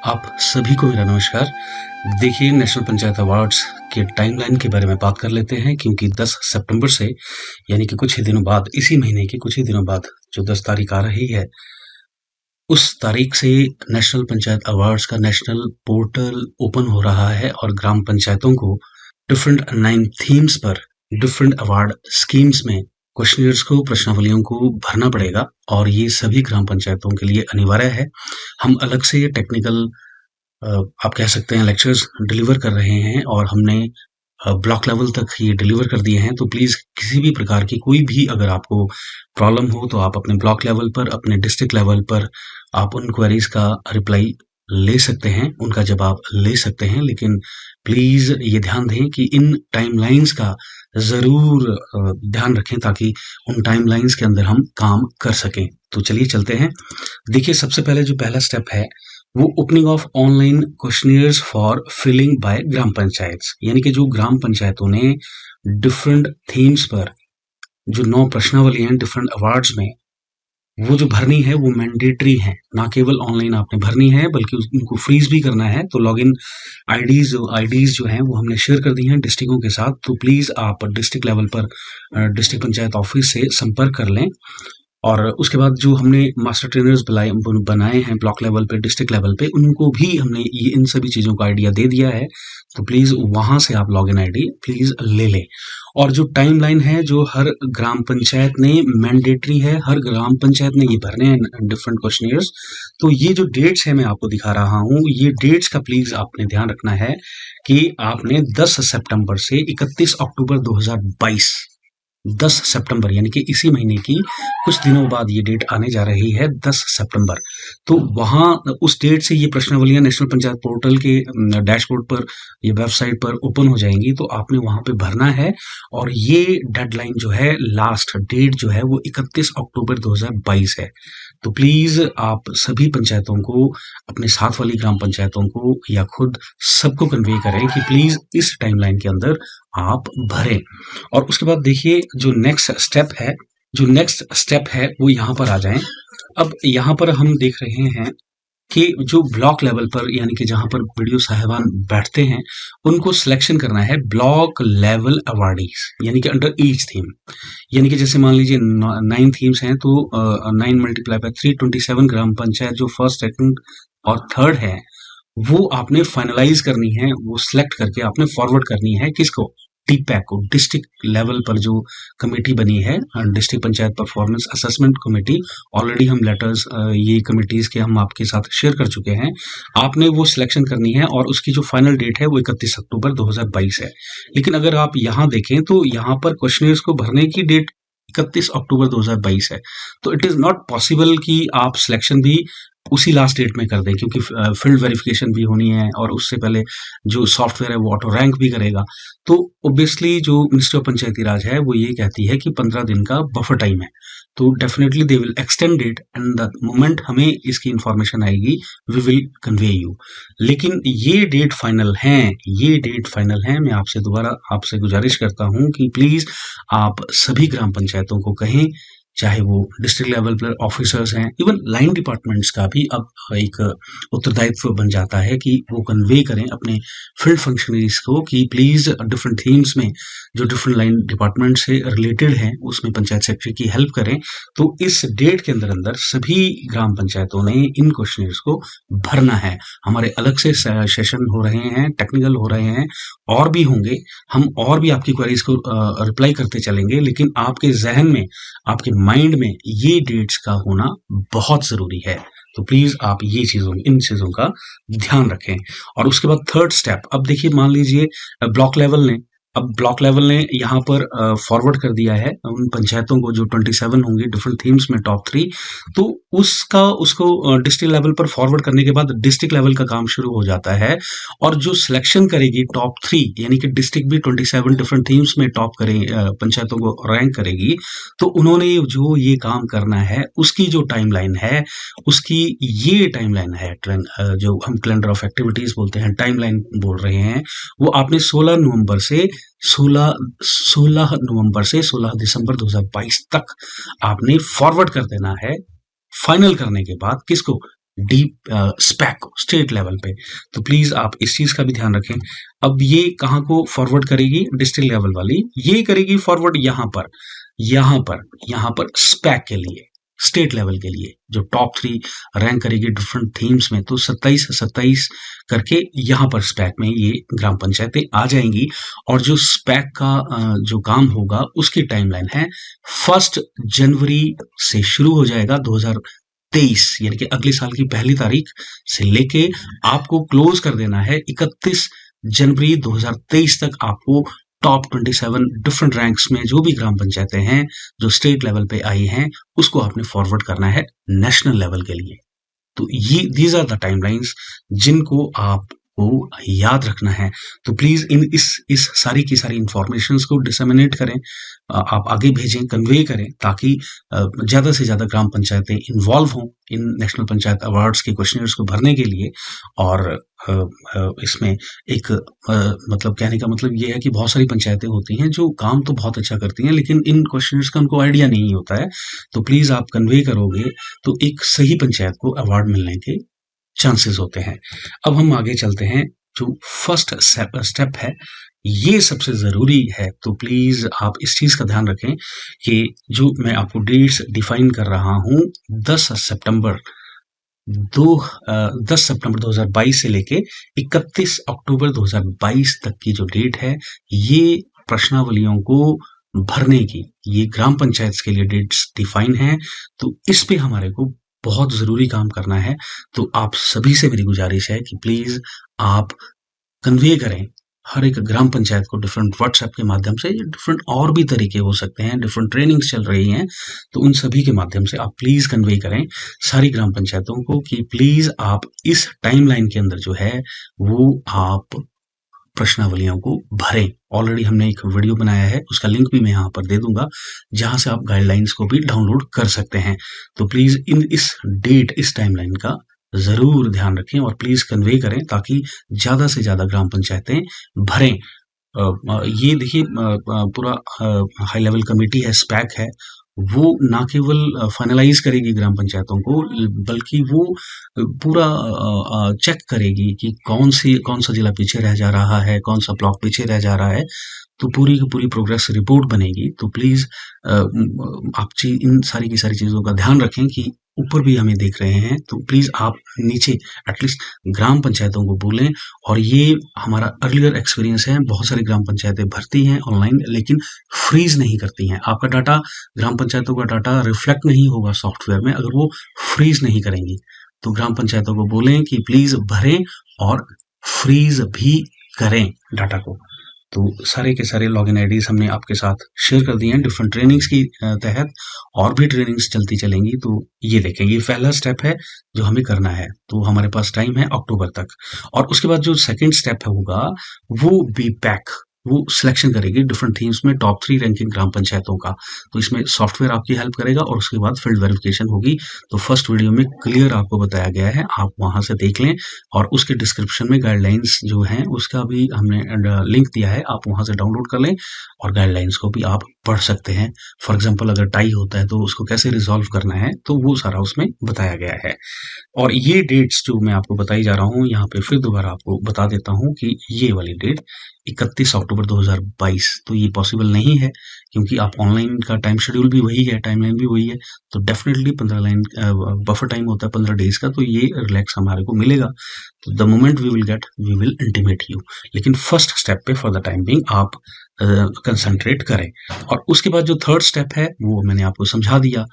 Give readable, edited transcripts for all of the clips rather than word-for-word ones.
आप सभी को मेरा नमस्कार। देखिए, नेशनल पंचायत अवार्ड्स के टाइमलाइन के बारे में बात कर लेते हैं, क्योंकि 10 सितंबर से यानी कि कुछ ही दिनों बाद, इसी महीने के कुछ ही दिनों बाद जो 10 तारीख आ रही है, उस तारीख से नेशनल पंचायत अवार्ड्स का नेशनल पोर्टल ओपन हो रहा है और ग्राम पंचायतों को डिफरेंट 9 थीम्स पर डिफरेंट अवार्ड स्कीम्स में क्वेश्चनियर्स को, प्रश्नावलियों को भरना पड़ेगा और ये सभी ग्राम पंचायतों के लिए अनिवार्य है। हम अलग से ये टेक्निकल आप कह सकते हैं लेक्चर्स डिलीवर कर रहे हैं और हमने ब्लॉक लेवल तक ये डिलीवर कर दिए हैं। तो प्लीज़ किसी भी प्रकार की कोई भी अगर आपको प्रॉब्लम हो तो आप अपने ब्लॉक लेवल पर, अपने डिस्ट्रिक्ट लेवल पर आप उन क्वेरीज का रिप्लाई ले सकते हैं, उनका जवाब ले सकते हैं। लेकिन प्लीज़ ये ध्यान दें कि इन टाइमलाइंस का ज़रूर ध्यान रखें ताकि उन टाइमलाइंस के अंदर हम काम कर सकें। तो चलिए चलते हैं। देखिए, सबसे पहले जो पहला स्टेप है वो opening of online questionnaires for filling by gram panchayat, यानी कि जो ग्राम पंचायतों ने डिफरेंट थीम्स पर जो 9 प्रश्नावली हैं डिफरेंट अवार्ड्स में, वो जो भरनी है वो मैंडेटरी है। ना केवल ऑनलाइन आपने भरनी है बल्कि उनको फ्रीज भी करना है। तो लॉगिन आईडीज जो हैं वो हमने शेयर कर दी हैं डिस्ट्रिक्टों के साथ। तो प्लीज़ आप डिस्ट्रिक्ट लेवल पर डिस्ट्रिक्ट पंचायत ऑफिस से संपर्क कर लें। और उसके बाद जो हमने मास्टर ट्रेनर्स बनाए हैं ब्लॉक लेवल पे, डिस्ट्रिक्ट लेवल पे, उनको भी हमने ये इन सभी चीज़ों का आइडिया दे दिया है। तो प्लीज़ वहाँ से आप लॉगिन आईडी प्लीज़ ले लें। और जो टाइमलाइन है जो हर ग्राम पंचायत ने मैंडेटरी है, हर ग्राम पंचायत ने ये भरने हैं डिफरेंट क्वेश्चनियर्स। तो ये जो डेट्स है मैं आपको दिखा रहा हूँ, ये डेट्स का प्लीज़ आपने ध्यान रखना है कि आपने 10 सितंबर से 31 अक्टूबर 2022, 10 सितंबर यानी कि इसी महीने की कुछ दिनों बाद ये डेट आने जा रही है 10 सितंबर। तो वहाँ उस डेट से ये प्रश्नावलियां नेशनल पंचायत पोर्टल के डैशबोर्ड पर, ये वेबसाइट पर ओपन हो जाएंगी। तो आपने वहाँ पे भरना है और ये डेडलाइन जो है, लास्ट डेट जो है वो 31 अक्टूबर 2022 है। तो प्लीज़ आप सभी पंचायतों को, अपने साथ वाली ग्राम पंचायतों को या खुद सबको कन्वे करें कि प्लीज़ इस टाइमलाइन के अंदर आप भरें। और उसके बाद देखिए जो नेक्स्ट स्टेप है वो यहाँ पर आ जाएं। अब यहाँ पर हम देख रहे हैं कि जो ब्लॉक लेवल पर यानी कि जहाँ पर वीडियो साहिबान बैठते हैं उनको सिलेक्शन करना है ब्लॉक लेवल अवार्डीज, यानी कि अंडर ईच थीम। यानी कि जैसे मान लीजिए 9 थीम्स हैं तो 9 मल्टीप्लाई बाय 327 ग्राम पंचायत जो फर्स्ट, सेकंड और थर्ड है वो आपने फाइनलाइज करनी है, वो सिलेक्ट करके आपने फॉरवर्ड करनी है किसको, टीपैक को। डिस्ट्रिक्ट लेवल पर जो कमेटी बनी है, district panchayat performance assessment committee, already हम लेटर्स ये कमेटीज के हम आपके साथ शेयर कर चुके हैं। आपने वो सिलेक्शन करनी है और उसकी जो फाइनल डेट है वो 31 अक्टूबर 2022 है। लेकिन अगर आप यहाँ देखें तो यहाँ पर क्वेश्चनियर्स को भरने की डेट 31 अक्टूबर 2022 है। तो इट इज़ नॉट पॉसिबल कि आप सिलेक्शन भी उसी लास्ट डेट में कर दें, क्योंकि फील्ड वेरिफिकेशन भी होनी है और उससे पहले जो सॉफ्टवेयर है वो ऑटो रैंक भी करेगा। तो ऑब्वियसली जो मिनिस्ट्री ऑफ पंचायती राज है वो ये कहती है कि 15 दिन का बफर टाइम है। तो definitely they will extend it and the moment हमें इसकी इंफॉर्मेशन आएगी वी विल कन्वे यू। लेकिन ये डेट फाइनल है। मैं आपसे दोबारा आपसे गुजारिश करता हूँ कि प्लीज़ आप सभी ग्राम पंचायतों को कहें, चाहे वो डिस्ट्रिक्ट लेवल पर ऑफिसर्स हैं, इवन लाइन डिपार्टमेंट्स का भी अब एक उत्तरदायित्व बन जाता है कि वो कन्वे करें अपने फील्ड फंक्शनरीज को कि प्लीज़ डिफरेंट थीम्स में जो डिफरेंट लाइन डिपार्टमेंट से रिलेटेड हैं उसमें पंचायत सेक्रेटरी की हेल्प करें। तो इस डेट के अंदर सभी ग्राम पंचायतों ने इन क्वेश्चनियर्स को भरना है। हमारे अलग से सेशन हो रहे हैं, टेक्निकल हो रहे हैं, और भी होंगे। हम और भी आपकी क्वेरीज को रिप्लाई करते चलेंगे, लेकिन आपके जहन में, आपके माइंड में ये डेट्स का होना बहुत ज़रूरी है। तो प्लीज़ आप इन चीज़ों का ध्यान रखें। और उसके बाद थर्ड स्टेप, अब देखिए मान लीजिए ब्लॉक लेवल ने यहाँ पर फॉरवर्ड कर दिया है उन पंचायतों को जो 27 होंगे डिफरेंट थीम्स में टॉप 3। तो उसको डिस्ट्रिक्ट लेवल पर फॉरवर्ड करने के बाद डिस्ट्रिक्ट लेवल का काम शुरू हो जाता है। और जो सिलेक्शन करेगी टॉप 3, यानी कि डिस्ट्रिक्ट भी 27 डिफरेंट थीम्स में टॉप करें, पंचायतों को रैंक करेगी। तो उन्होंने जो ये काम करना है उसकी जो टाइमलाइन है, उसकी ये टाइमलाइन है, जो हम कैलेंडर ऑफ एक्टिविटीज बोलते हैं, टाइमलाइन बोल रहे हैं, वो आपने 16 नवंबर से 16 दिसंबर 2022 तक आपने फॉरवर्ड कर देना है। फाइनल करने के बाद किसको, डीप स्पैक स्टेट लेवल पे। तो प्लीज आप इस चीज का भी ध्यान रखें। अब ये कहाँ को फॉरवर्ड करेगी? डिस्ट्रिक्ट लेवल वाली ये करेगी फॉरवर्ड यहाँ पर स्पैक के लिए, स्टेट लेवल के लिए जो टॉप 3 रैंक करेगी डिफरेंट थीम्स में। तो 27 करके यहाँ पर स्पैक में ये ग्राम पंचायतें आ जाएंगी। और जो स्पैक का जो काम होगा उसकी टाइमलाइन है 1 जनवरी से शुरू हो जाएगा 2023, यानी कि अगले साल की पहली तारीख से लेके आपको क्लोज कर देना है 31 जनवरी 2023 तक। आपको टॉप 27 डिफरेंट रैंक्स में जो भी ग्राम पंचायतें हैं जो स्टेट लेवल पे आई हैं उसको आपने फॉरवर्ड करना है नेशनल लेवल के लिए। तो ये दीज आर द टाइमलाइंस जिनको आपको याद रखना है। तो प्लीज इस सारी की सारी इंफॉर्मेशंस को डिसेमिनेट करें, आप आगे भेजें, कन्वे करें, ताकि ज्यादा से ज्यादा ग्राम पंचायतें इन्वॉल्व हों इन नेशनल पंचायत अवार्ड्स के क्वेश्चनर्स को भरने के लिए। और इसमें एक मतलब कहने का मतलब ये है कि बहुत सारी पंचायतें होती हैं जो काम तो बहुत अच्छा करती हैं लेकिन इन क्वेश्चनर्स का उनको आइडिया नहीं होता है। तो प्लीज आप कन्वे करोगे तो एक सही पंचायत को अवार्ड मिलने के चांसेस होते हैं। अब हम आगे चलते हैं। जो फर्स्ट स्टेप है ये सबसे जरूरी है। तो प्लीज आप इस चीज का ध्यान रखें कि जो मैं आपको डेट्स डिफाइन कर रहा हूं 10 सितंबर 2022 से लेके 31 अक्टूबर 2022 तक की जो डेट है ये प्रश्नावलियों को भरने की, ये ग्राम पंचायत के लिए डेट्स डिफाइन है। तो इस पे हमारे को बहुत जरूरी काम करना है। तो आप सभी से मेरी गुजारिश है कि प्लीज आप कन्वे करें हर एक ग्राम पंचायत को डिफरेंट व्हाट्सएप के माध्यम से, डिफरेंट और भी तरीके हो सकते हैं, डिफरेंट ट्रेनिंग्स चल रही हैं, तो उन सभी के माध्यम से आप प्लीज कन्वे करें सारी ग्राम पंचायतों को कि प्लीज आप इस टाइमलाइन के अंदर जो है वो आप प्रश्नावलियों को भरें। ऑलरेडी हमने एक वीडियो बनाया है, उसका लिंक भी मैं यहाँ पर दे दूंगा, जहां से आप गाइडलाइंस को भी डाउनलोड कर सकते हैं। तो प्लीज इस टाइमलाइन का जरूर ध्यान रखें और प्लीज कन्वे करें ताकि ज्यादा से ज्यादा ग्राम पंचायतें भरें। ये देखिए पूरा हाई लेवल कमेटी है, स्पैक है, वो ना केवल फाइनलाइज करेगी ग्राम पंचायतों को बल्कि वो पूरा चेक करेगी कि कौन सा जिला पीछे रह जा रहा है, कौन सा ब्लॉक पीछे रह जा रहा है। तो पूरी की पूरी प्रोग्रेस रिपोर्ट बनेगी। तो प्लीज आप इन सारी की सारी चीजों का ध्यान रखें कि ऊपर भी हमें देख रहे हैं तो प्लीज आप नीचे एटलीस्ट ग्राम पंचायतों को बोलें। और ये हमारा अर्लियर एक्सपीरियंस है, बहुत सारी ग्राम पंचायतें भरती हैं ऑनलाइन लेकिन फ्रीज नहीं करती हैं। आपका डाटा, ग्राम पंचायतों का डाटा रिफ्लेक्ट नहीं होगा सॉफ्टवेयर में अगर वो फ्रीज नहीं करेंगी। तो ग्राम पंचायतों को बोलें कि प्लीज भरें और फ्रीज भी करें डाटा को। तो सारे के सारे लॉगिन आईडीज हमने आपके साथ शेयर कर दिए हैं डिफरेंट ट्रेनिंग्स की तहत, और भी ट्रेनिंग्स चलती चलेंगी। तो ये देखें, ये पहला स्टेप है जो हमें करना है। तो हमारे पास टाइम है अक्टूबर तक। और उसके बाद जो सेकंड स्टेप होगा वो बी पैक, वो सिलेक्शन करेगी डिफरेंट थीम्स में टॉप 3 रैंकिंग ग्राम पंचायतों का। तो इसमें सॉफ्टवेयर आपकी हेल्प करेगा और उसके बाद फील्ड वेरिफिकेशन होगी। तो फर्स्ट वीडियो में क्लियर आपको बताया गया है, आप वहां से देख लें। और उसके डिस्क्रिप्शन में गाइडलाइंस जो हैं उसका भी हमने लिंक दिया है, आप वहां से डाउनलोड कर लें और गाइडलाइंस को भी आप पढ़ सकते हैं। फॉर एग्जाम्पल अगर टाई होता है तो उसको कैसे रिजॉल्व करना है, तो वो सारा उसमें बताया गया है। और ये डेट्स जो मैं आपको बताई जा रहा हूँ यहाँ पे फिर दोबारा आपको बता देता हूँ कि ये वाली डेट 31 अक्टूबर 2022 तो ये पॉसिबल नहीं है क्योंकि आप ऑनलाइन का टाइम शेड्यूल भी वही है, टाइमलाइन भी वही है। तो डेफिनेटली 15 लाइन बफर टाइम होता है 15 डेज का, तो ये रिलैक्स हमारे को मिलेगा। तो the moment we will get we will intimate you. लेकिन फर्स्ट स्टेप पे फॉर द टाइम बिंग आप कंसंट्रेट करें। और उसके बाद जो थर्ड स्टेप है वो मैंने आपको समझा दिया।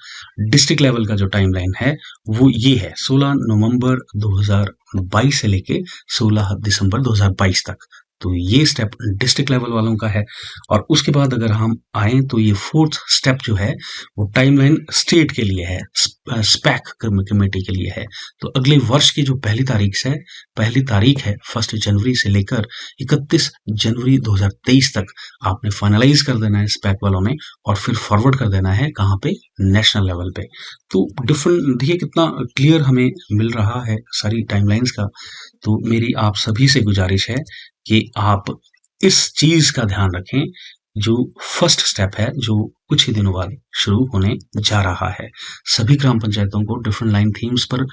डिस्ट्रिक्ट लेवल का जो टाइमलाइन है वो ये है 16 नवंबर 2022 से लेके 16 दिसंबर 2022 तक। तो ये स्टेप डिस्ट्रिक्ट लेवल वालों का है। और उसके बाद अगर हम आए तो ये फोर्थ स्टेप जो है वो टाइमलाइन स्टेट के लिए है, स्पैक कमेटी के लिए है। तो अगले वर्ष की जो पहली तारीख है 1 जनवरी से लेकर 31 जनवरी 2023 तक आपने फाइनलाइज कर देना है स्पैक वालों ने, और फिर फॉरवर्ड कर देना है कहाँ पे, नेशनल लेवल पे। तो डिफरेंट देखिए कितना क्लियर हमें मिल रहा है सारी टाइमलाइंस का। तो मेरी आप सभी से गुजारिश है कि आप इस चीज का ध्यान रखें जो फर्स्ट स्टेप है, जो कुछ ही दिनों बाद शुरू होने जा रहा है। सभी ग्राम पंचायतों को डिफरेंट लाइन थीम्स पर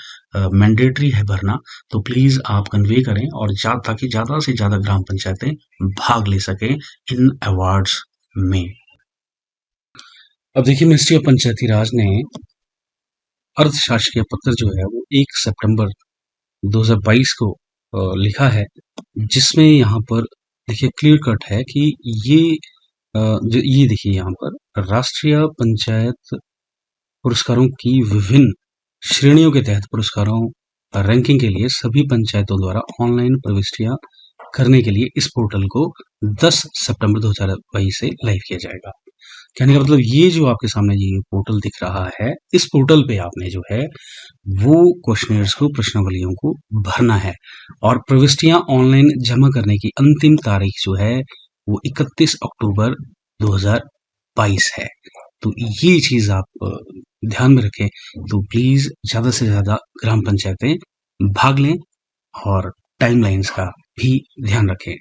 मैंडेटरी है भरना, तो प्लीज आप कन्वे करें और ताकि ज्यादा से ज्यादा ग्राम पंचायतें भाग ले सकें इन अवार्ड्स में। अब देखिए, मिनिस्ट्री ऑफ पंचायती राज ने अर्थशास्त्रीय पत्र जो है वो 1 सितंबर 2022 को लिखा है, जिसमें यहाँ पर देखिए क्लियर कट है कि ये जो ये देखिए यहाँ पर राष्ट्रीय पंचायत पुरस्कारों की विभिन्न श्रेणियों के तहत पुरस्कारों रैंकिंग के लिए सभी पंचायतों द्वारा ऑनलाइन प्रविष्टियां करने के लिए इस पोर्टल को 10 सितंबर 2022 से लाइव किया जाएगा। कहने का मतलब ये जो आपके सामने ये पोर्टल दिख रहा है, इस पोर्टल पे आपने जो है वो क्वेश्चनर्स को, प्रश्नावलियों को भरना है और प्रविष्टियां ऑनलाइन जमा करने की अंतिम तारीख जो है वो 31 अक्टूबर 2022 है। तो ये चीज आप ध्यान में रखें। तो प्लीज ज्यादा से ज्यादा ग्राम पंचायतें भाग लें और टाइमलाइंस का भी ध्यान रखें।